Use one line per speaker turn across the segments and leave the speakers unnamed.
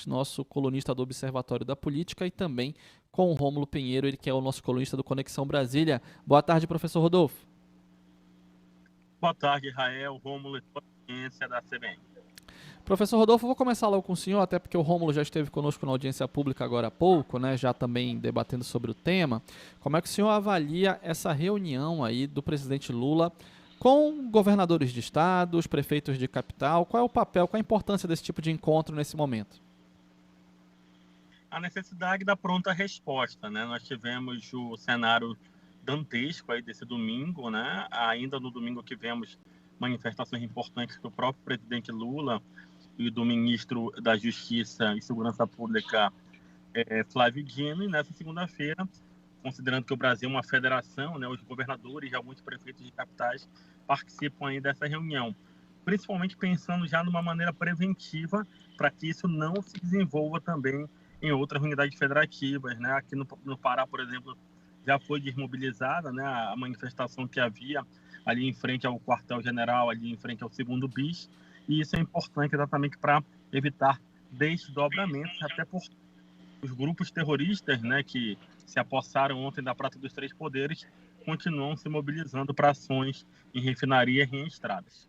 Marques, nosso colunista do Observatório da Política, e também com o Rômulo Pinheiro, ele que é o nosso colunista do Conexão Brasília. Boa tarde, professor Rodolfo.
Boa tarde, Israel, Rômulo e toda a audiência da CBN.
Professor Rodolfo, vou começar logo com o senhor, até porque o Rômulo já esteve conosco na audiência pública agora há pouco, né, já também debatendo sobre o tema. Como é que o senhor avalia essa reunião aí do presidente Lula com governadores de estados, prefeitos de capital? Qual é o papel, qual a importância desse tipo de encontro nesse momento?
A necessidade da pronta resposta, né? Nós tivemos o cenário dantesco aí desse domingo, né? Ainda no domingo que vemos manifestações importantes do próprio presidente Lula e do ministro da Justiça e Segurança Pública, Flávio Dino, e nessa segunda-feira, considerando que o Brasil é uma federação, né? Os governadores e alguns prefeitos de capitais participam aí dessa reunião, principalmente pensando já numa maneira preventiva para que isso não se desenvolva também em outras unidades federativas, né? Aqui no Pará, por exemplo, já foi desmobilizada, né, a manifestação que havia ali em frente ao quartel-general, ali em frente ao 2º BIS, e isso é importante exatamente para evitar desdobramentos, até por os grupos terroristas, né, que se apossaram ontem da Praça dos Três Poderes, continuam se mobilizando para ações em refinarias e em estradas.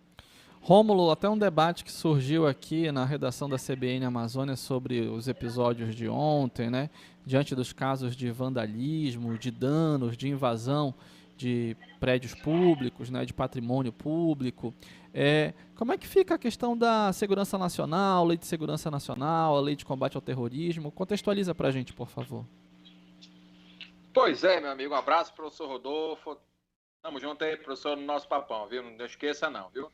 Rômulo, até um debate que surgiu aqui na redação da CBN Amazônia sobre os episódios de ontem, né? Diante dos casos de vandalismo, de danos, de invasão de prédios públicos, né? De patrimônio público. Como é que fica a questão da segurança nacional, lei de segurança nacional, a lei de combate ao terrorismo? Contextualiza pra gente, por favor.
Pois é, meu amigo. Um abraço, professor Rodolfo. Tamo junto aí, professor, no nosso papão, viu? Não esqueça não, viu?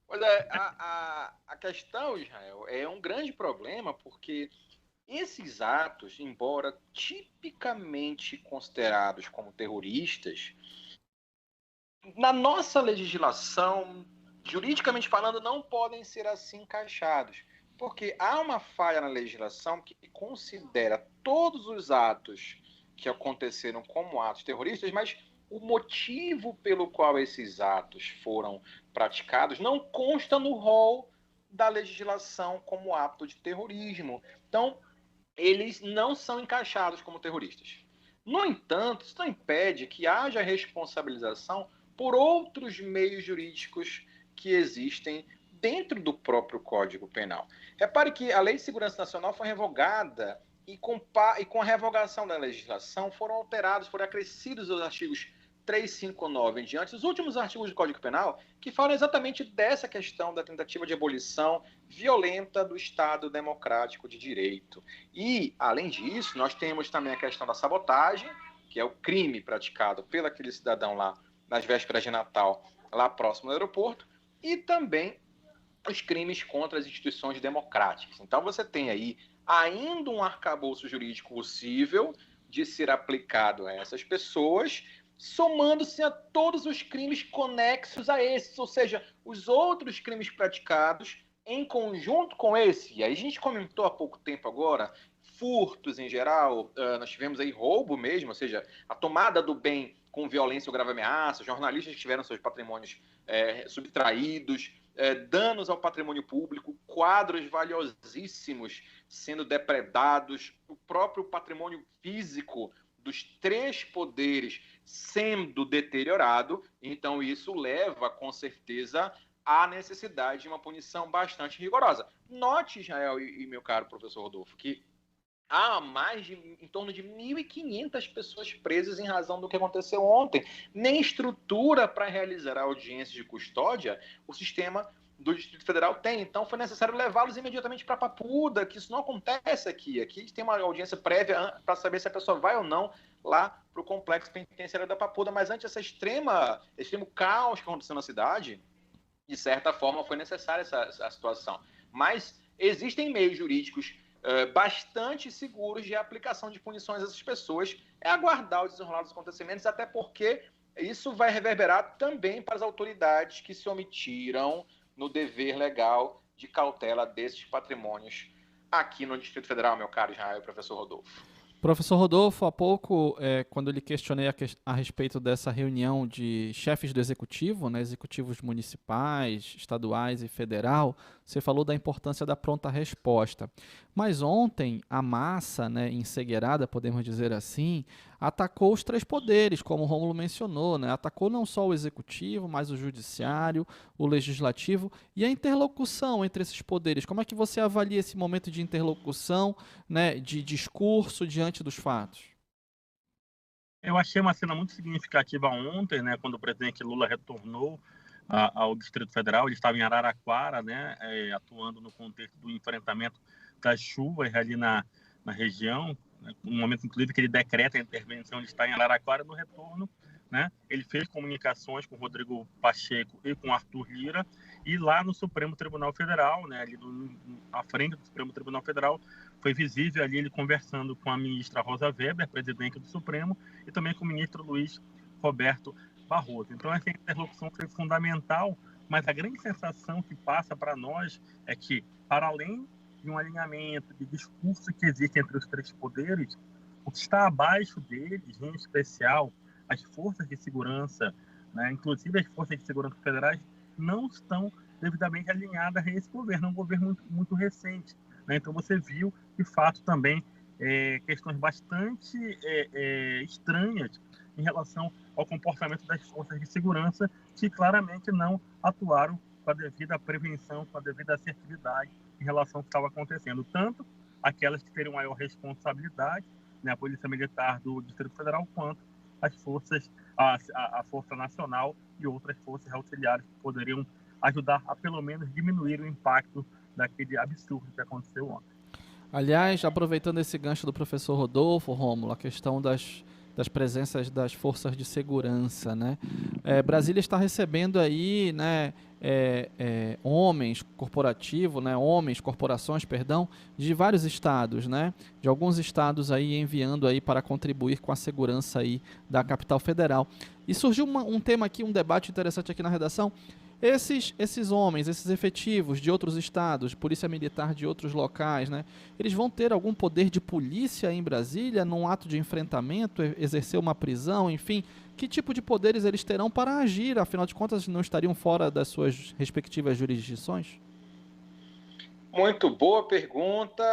Pois é, a questão, Israel, é um grande problema porque esses atos, embora tipicamente considerados como terroristas, na nossa legislação, juridicamente falando, não podem ser assim encaixados. Porque há uma falha na legislação que considera todos os atos que aconteceram como atos terroristas, mas o motivo pelo qual esses atos foram praticados não consta no rol da legislação como ato de terrorismo. Então, eles não são encaixados como terroristas. No entanto, isso não impede que haja responsabilização por outros meios jurídicos que existem dentro do próprio Código Penal. Repare que a Lei de Segurança Nacional foi revogada e com a revogação da legislação foram alterados, foram acrescidos os artigos 359 em diante, os últimos artigos do Código Penal, que falam exatamente dessa questão da tentativa de abolição violenta do Estado Democrático de Direito. E, além disso, nós temos também a questão da sabotagem, que é o crime praticado pelo aquele cidadão lá nas vésperas de Natal, lá próximo do aeroporto, e também os crimes contra as instituições democráticas. Então você tem aí ainda um arcabouço jurídico possível de ser aplicado a essas pessoas, somando-se a todos os crimes conexos a esses, ou seja, os outros crimes praticados em conjunto com esse. E aí a gente comentou há pouco tempo agora, furtos em geral, nós tivemos aí roubo mesmo, ou seja, a tomada do bem com violência ou grave ameaça, jornalistas que tiveram seus patrimônios subtraídos, danos ao patrimônio público, quadros valiosíssimos sendo depredados, o próprio patrimônio físico dos três poderes sendo deteriorado. Então isso leva, com certeza, à necessidade de uma punição bastante rigorosa. Note, Israel e meu caro professor Rodolfo, que há em torno de 1.500 pessoas presas em razão do que aconteceu ontem. Nem estrutura para realizar a audiência de custódia o sistema do Distrito Federal tem. Então foi necessário levá-los imediatamente para Papuda, que isso não acontece aqui. Aqui tem uma audiência prévia para saber se a pessoa vai ou não lá para o complexo penitenciário da Papuda. Mas antes esse extremo caos que aconteceu na cidade, de certa forma foi necessária essa situação. Mas existem meios jurídicos bastante seguros de aplicação de punições a essas pessoas, é aguardar o desenrolar dos acontecimentos, até porque isso vai reverberar também para as autoridades que se omitiram no dever legal de cautela desses patrimônios aqui no Distrito Federal, meu caro Israel e professor Rodolfo.
Professor Rodolfo, há pouco, quando eu lhe questionei a respeito dessa reunião de chefes do executivo, né, executivos municipais, estaduais e federal, você falou da importância da pronta resposta. Mas ontem a massa, né, encegueirada, podemos dizer assim, atacou os três poderes, como o Rômulo mencionou, né? Atacou não só o executivo, mas o judiciário, o legislativo e a interlocução entre esses poderes. Como é que você avalia esse momento de interlocução, né, de discurso diante dos fatos?
Eu achei uma cena muito significativa ontem, né, quando o presidente Lula retornou ao Distrito Federal. Ele estava em Araraquara, né, atuando no contexto do enfrentamento das chuvas ali na região, né, no momento, inclusive, que ele decreta a intervenção, ele está em Araraquara. No retorno, né, ele fez comunicações com Rodrigo Pacheco e com Arthur Lira, e lá no Supremo Tribunal Federal, né, ali à frente do Supremo Tribunal Federal, foi visível ali ele conversando com a ministra Rosa Weber, presidente do Supremo, e também com o ministro Luiz Roberto Barroso. Então, essa interlocução foi fundamental, mas a grande sensação que passa para nós é que, para além de um alinhamento de discurso que existe entre os três poderes, o que está abaixo deles, em especial as forças de segurança, né, inclusive as forças de segurança federais, não estão devidamente alinhadas a esse governo. É um governo muito recente. Né? Então, você viu, de fato, também questões bastante estranhas em relação ao comportamento das forças de segurança, que claramente não atuaram com a devida prevenção, com a devida assertividade em relação ao que estava acontecendo. Tanto aquelas que teriam maior responsabilidade, né, a Polícia Militar do Distrito Federal, quanto as forças, a Força Nacional e outras forças auxiliares que poderiam ajudar a, pelo menos, diminuir o impacto daquele absurdo que aconteceu ontem.
Aliás, aproveitando esse gancho do professor Rodolfo, Rômulo, a questão das presenças das forças de segurança, né? Brasília está recebendo aí, né, homens corporativos, né, corporações, perdão, de vários estados, né? De alguns estados aí enviando aí para contribuir com a segurança aí da capital federal. E surgiu um tema aqui, um debate interessante aqui na redação. Esses homens, esses efetivos de outros estados, polícia militar de outros locais, né, eles vão ter algum poder de polícia em Brasília, num ato de enfrentamento, exercer uma prisão, enfim, que tipo de poderes eles terão para agir? Afinal de contas, não estariam fora das suas respectivas jurisdições?
Muito boa pergunta,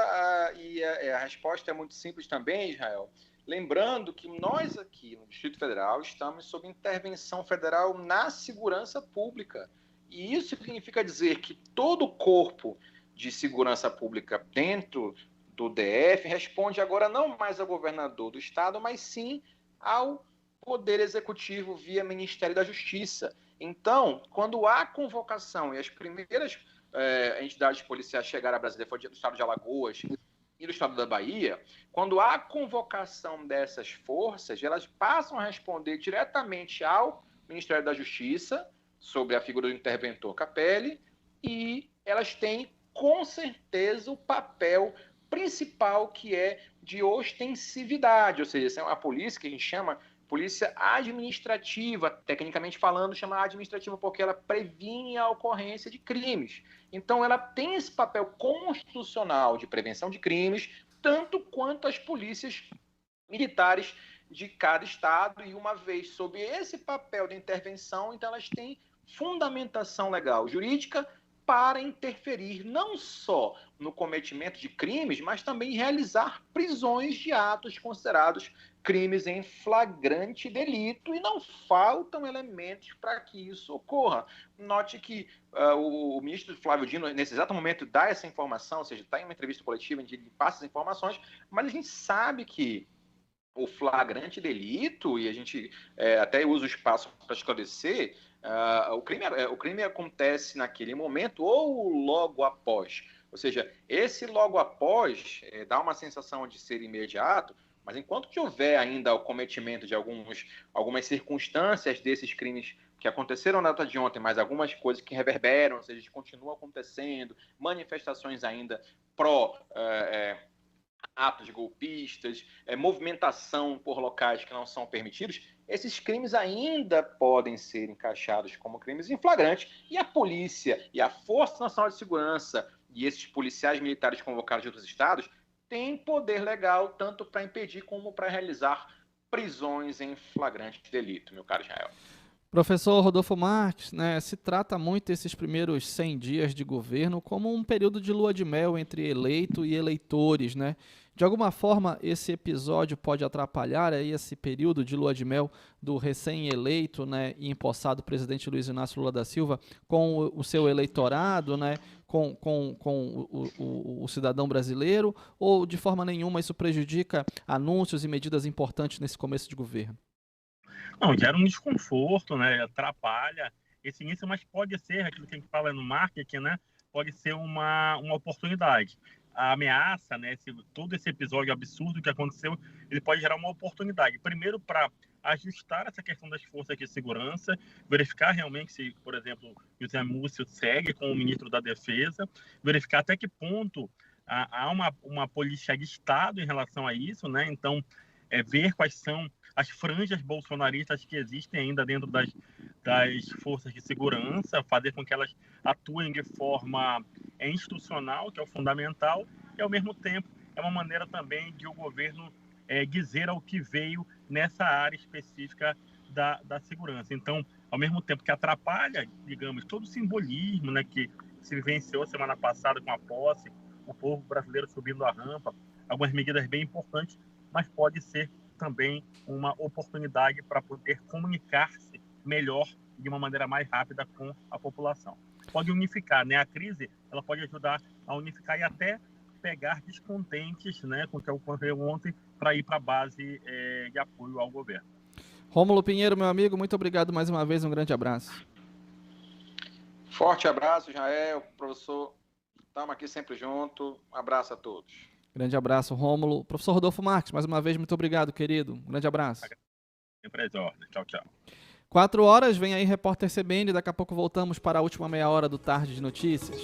e a resposta é muito simples também, Israel. Lembrando que nós aqui no Distrito Federal estamos sob intervenção federal na segurança pública. E isso significa dizer que todo o corpo de segurança pública dentro do DF responde agora não mais ao governador do estado, mas sim ao Poder Executivo via Ministério da Justiça. Então, quando há convocação e as primeiras entidades policiais chegaram a Brasília, foi do estado de Alagoas e do estado da Bahia, quando há convocação dessas forças, elas passam a responder diretamente ao Ministério da Justiça, sobre a figura do interventor Capelli, e elas têm, com certeza, o papel principal, que é de ostensividade, ou seja, essa é uma polícia que a gente chama polícia administrativa, tecnicamente falando, chama administrativa porque ela previne a ocorrência de crimes. Então, ela tem esse papel constitucional de prevenção de crimes, tanto quanto as polícias militares de cada estado, e uma vez sob esse papel de intervenção, então elas têm fundamentação legal, jurídica, para interferir não só no cometimento de crimes, mas também realizar prisões de atos considerados crimes em flagrante delito, e não faltam elementos para que isso ocorra. Note que o ministro Flávio Dino, nesse exato momento, dá essa informação, ou seja, está em uma entrevista coletiva onde ele passa as informações, mas a gente sabe que o flagrante delito, e a gente até usa o espaço para esclarecer, o crime acontece naquele momento ou logo após. Ou seja, esse logo após dá uma sensação de ser imediato, mas enquanto que houver ainda o cometimento de algumas circunstâncias desses crimes que aconteceram na data de ontem, mas algumas coisas que reverberam, ou seja, continuam acontecendo, manifestações ainda atos golpistas, movimentação por locais que não são permitidos, esses crimes ainda podem ser encaixados como crimes em flagrante, e a polícia e a Força Nacional de Segurança e esses policiais militares convocados de outros estados têm poder legal tanto para impedir como para realizar prisões em flagrante delito, meu caro Israel.
Professor Rodolfo Marques, né, se trata muito esses primeiros 100 dias de governo como um período de lua de mel entre eleito e eleitores, né? De alguma forma, esse episódio pode atrapalhar aí esse período de lua de mel do recém-eleito, né, e empossado presidente Luiz Inácio Lula da Silva com o seu eleitorado, né, com o cidadão brasileiro, ou de forma nenhuma isso prejudica anúncios e medidas importantes nesse começo de governo?
Não, gera um desconforto, né? Atrapalha esse início, mas pode ser, aquilo que a gente fala no marketing, né? Pode ser uma oportunidade. A ameaça, né? Todo esse episódio absurdo que aconteceu, ele pode gerar uma oportunidade. Primeiro, para ajustar essa questão das forças de segurança, verificar realmente se, por exemplo, José Múcio segue com o ministro da Defesa, verificar até que ponto há uma política de Estado em relação a isso, né? Então, ver quais são as franjas bolsonaristas que existem ainda dentro das forças de segurança, fazer com que elas atuem de forma institucional, que é o fundamental, e ao mesmo tempo é uma maneira também de o governo dizer ao que veio nessa área específica da segurança. Então, ao mesmo tempo que atrapalha, digamos, todo o simbolismo, né, que se vivenciou semana passada com a posse, o povo brasileiro subindo a rampa, algumas medidas bem importantes, mas pode ser também uma oportunidade para poder comunicar-se melhor de uma maneira mais rápida com a população. Pode unificar, né? A crise ela pode ajudar a unificar e até pegar descontentes, né, com o que ocorreu ontem, para ir para a base de apoio ao governo.
Rômulo Pinheiro, meu amigo, muito obrigado mais uma vez, um grande abraço.
Forte abraço, Israel, professor. Estamos aqui sempre junto. Um abraço a todos.
Grande abraço, Rômulo. Professor Rodolfo Marques, mais uma vez, muito obrigado, querido. Um grande abraço.
Sempre às ordens. Tchau, tchau.
4 horas, vem aí Repórter CBN. Daqui a pouco voltamos para a última meia hora do Tarde de Notícias.